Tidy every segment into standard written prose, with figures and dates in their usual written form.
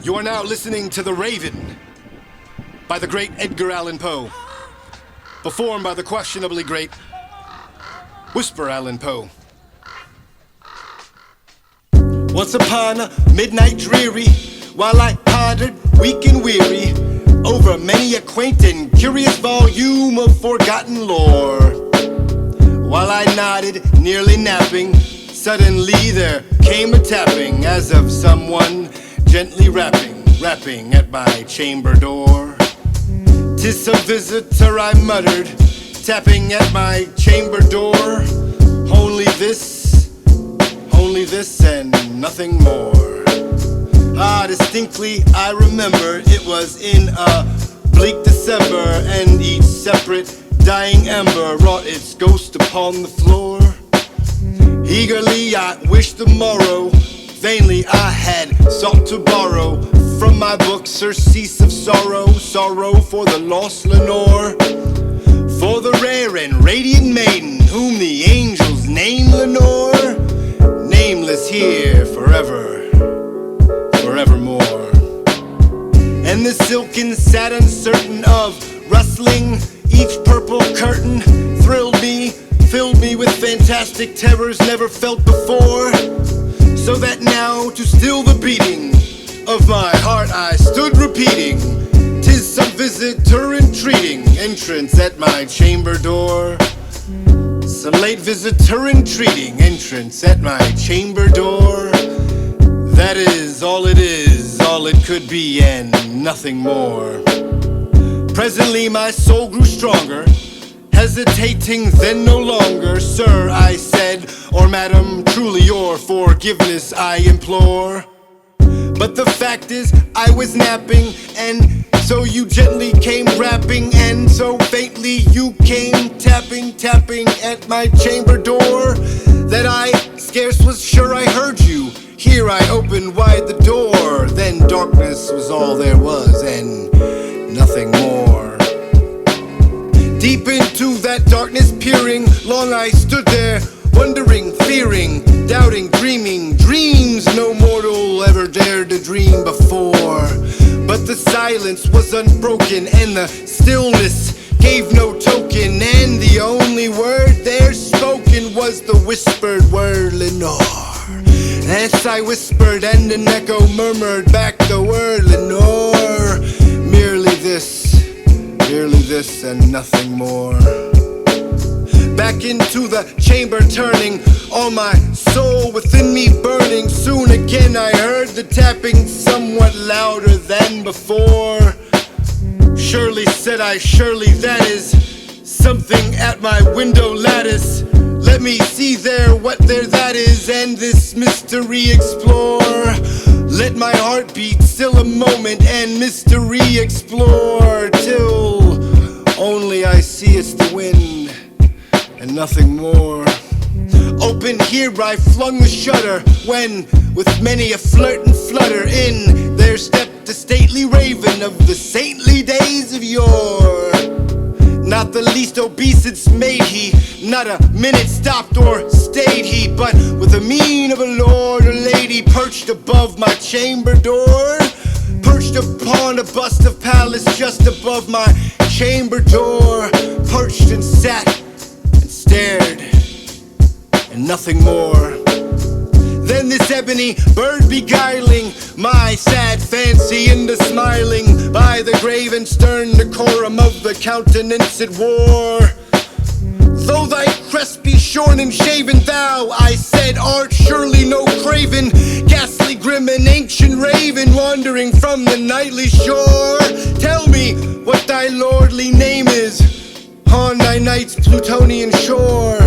You are now listening to The Raven by the great Edgar Allan Poe, performed by the questionably great Whisper Allan Poe. Once upon a midnight dreary, while I pondered, weak and weary, over many a quaint and curious volume of forgotten lore, while I nodded, nearly napping, suddenly there came a tapping, as of someone gently rapping at my chamber door. "'Tis some visitor," I muttered, tapping at my chamber door. Only this and nothing more. Distinctly I remember it was in a bleak December, and each separate dying ember wrought its ghost upon the floor. Eagerly I wished the morrow, vainly I had sought to borrow from my book surcease of sorrow, sorrow for the lost Lenore, for the rare and radiant maiden whom the angels name Lenore, nameless here forevermore. And the silken satin certain of rustling each purple curtain thrilled me, filled me with fantastic terrors never felt before, so that now to still the beating of my heart I stood repeating, "'Tis some visitor entreating entrance at my chamber door." Some late visitor entreating entrance at my chamber door. That is, all it could be, and nothing more. Presently my soul grew stronger, hesitating then no longer. "Sir," I said, "or madam, truly your forgiveness I implore. But the fact is I was napping, and so you gently came rapping, and so faintly you came tapping at my chamber door, that I scarce was sure I heard you. Here I opened wide the door, then darkness was all there was, and nothing more. Deep into that darkness peering, long I stood there, wondering, fearing, doubting, dreaming dreams no mortal ever dared to dream before. But the silence was unbroken, and the stillness gave no token, and the only word there spoken was the whispered word Lenore. As I whispered, and an echo murmured back the word Lenore. Merely this and nothing more. Back into the chamber turning, all my soul within me burning. Soon again I heard the tapping somewhat louder than before. "Surely," said I, "surely that is something at my window lattice. Let me see there what there that is, and this mystery explore. Let my heart beat still a moment, and mystery explore, till only I see it's the wind and nothing more." Open here I flung the shutter, when with many a flirt and flutter in there stepped the stately raven of the saintly days of yore. Not the least obeisance made he, not a minute stopped or stayed he, but with the mien of a lord or lady perched above my chamber door, perched upon a bust of Pallas just above my chamber door, perched and sat and stared and nothing more. Then this ebony bird beguiling my sad fancy into smiling, by the grave and stern decorum of the countenance it wore. "Though thy crest be shorn and shaven, thou," I said, "art surely no craven, ghastly, grim, and ancient raven, wandering from the nightly shore. Tell me what thy lordly name is on thy night's Plutonian shore."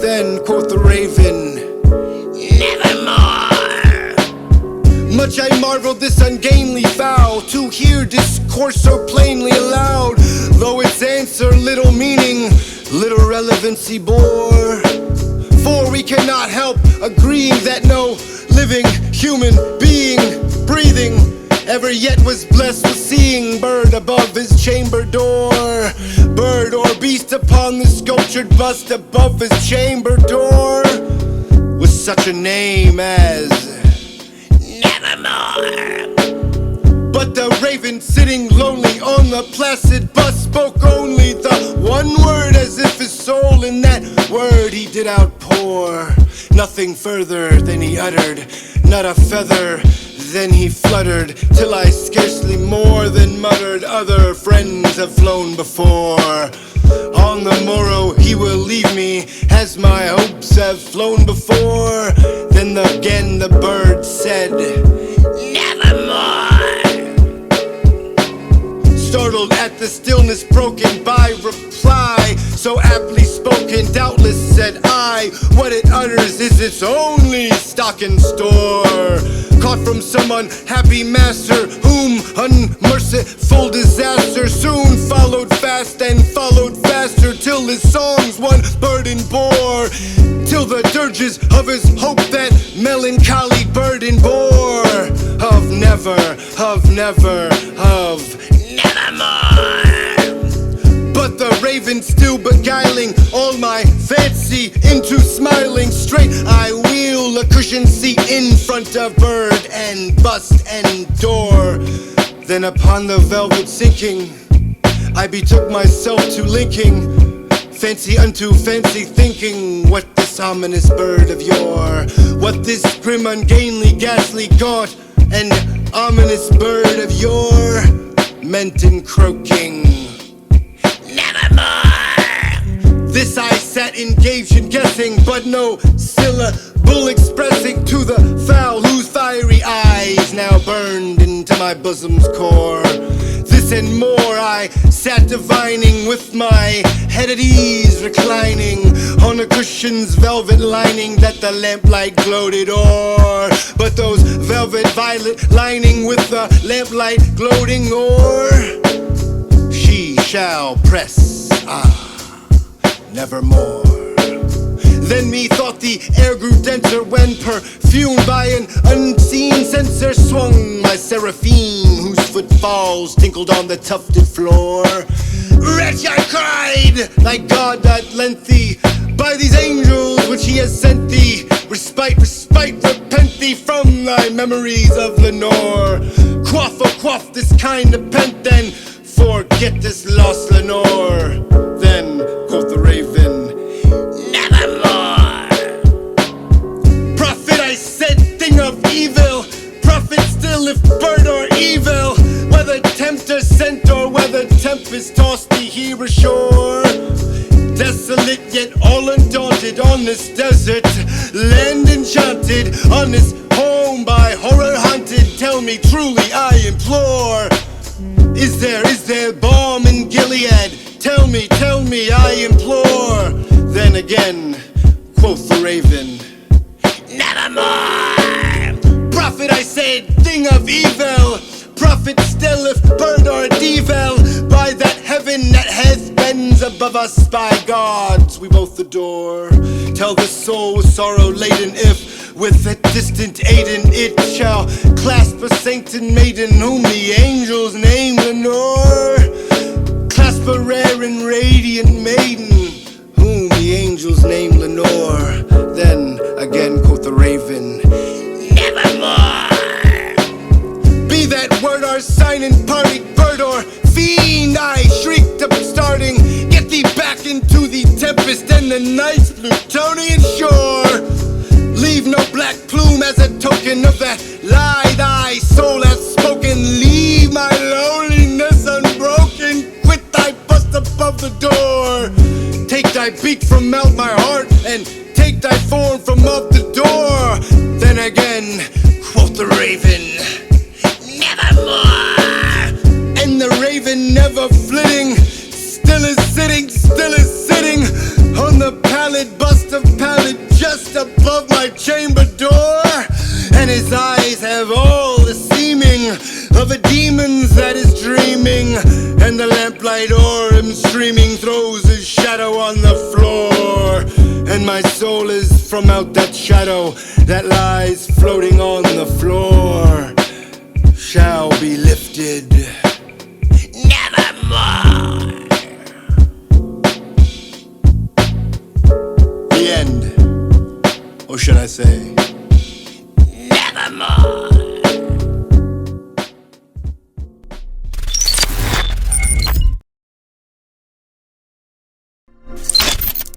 Then quoth the raven, "Nevermore." Much I marveled this ungainly fowl to hear discourse so plainly aloud, though its answer little meaning, little relevancy bore. For we cannot help agreeing that no living human being breathing ever yet was blessed with seeing bird above his chamber door, bird or beast upon the sculptured bust above his chamber door, with such a name as nevermore. But the raven sitting lonely on the placid bus spoke only the one word, as if his soul in that word he did outpour. Nothing further than he uttered, not a feather. Then he fluttered, till I scarcely more than muttered, other friends have flown before. On the morrow he will leave me, as my hopes have flown before. Then again the bird said, Nevermore. Startled at the stillness broken by reply so aptly spoken, doubtless said I, what it utters is its only stock in store. Caught from some unhappy master, whom unmerciful disaster soon followed fast and followed faster, till his songs one burden bore, till the dirges of his hope that melancholy burden bore. Of never, nevermore. But the raven still beguiling all my fancy into smiling straight, I wheel a cushioned seat in front of bird and bust and door. Then upon the velvet sinking, I betook myself to linking fancy unto fancy, thinking what this ominous bird of yore, what this grim, ungainly, ghastly, gaunt, and ominous bird of yore meant in croaking. Nevermore. This I sat engaged in guessing, but no syllable expressing to the fowl whose fiery eyes now burned into my bosom's core. This and more I sat divining, with my head at ease reclining on a cushion's velvet lining that the lamplight gloated o'er. But those velvet violet lining with the lamplight gloating o'er, she shall press, nevermore. Then methought the air grew denser when, perfumed by an unseen censer, swung my seraphim, whose footfalls tinkled on the tufted floor. Wretch, I cried, thy God that lent thee, by these angels which he has sent thee, respite, repent thee from thy memories of Lenore. Quaff, oh quaff this kind of pent, then forget this lost Lenore. Then quoth the raven, nevermore. Prophet, I said, thing of evil, prophet still if bird or evil, whether tempter sent or whether tempest tossed thee here ashore. Desolate yet all undaunted on this desert land enchanted, on this home by horror haunted, tell me truly I implore, is there balm in Gilead? Tell me, I implore. Then again, quoth the raven, nevermore. Prophet, I said, thing of evil, prophet still if bird or devil, by that heaven that hath bends above us, by gods we both adore. Tell the soul with sorrow laden, if with a distant aiden it shall clasp a saint and maiden, whom the angels name Lenore. Clasp a rare and radiant maiden, whom the angels name Lenore. Then again quoth the raven, nevermore. be that word our sign and party, bird or fiend, I shrieked up starting, get thee back into the tempest and the night's Plutonian shore. Leave no black plume as a token of that lie thy soul hath spoken. Leave my loneliness unbroken, quit thy bust above the door. Take thy beak from out my heart, and take thy form from off the door. Then again quoth the raven, nevermore. and the raven never flitting, still is sitting on the pallid bust of pallid just above my chamber door. And his eyes have all the seeming of a demon's that is dreaming, and the lamplight o'er him streaming throws his shadow on the floor. And my soul is from out that shadow that lies floating on the floor, shall be lifted Nevermore. the end, or should I say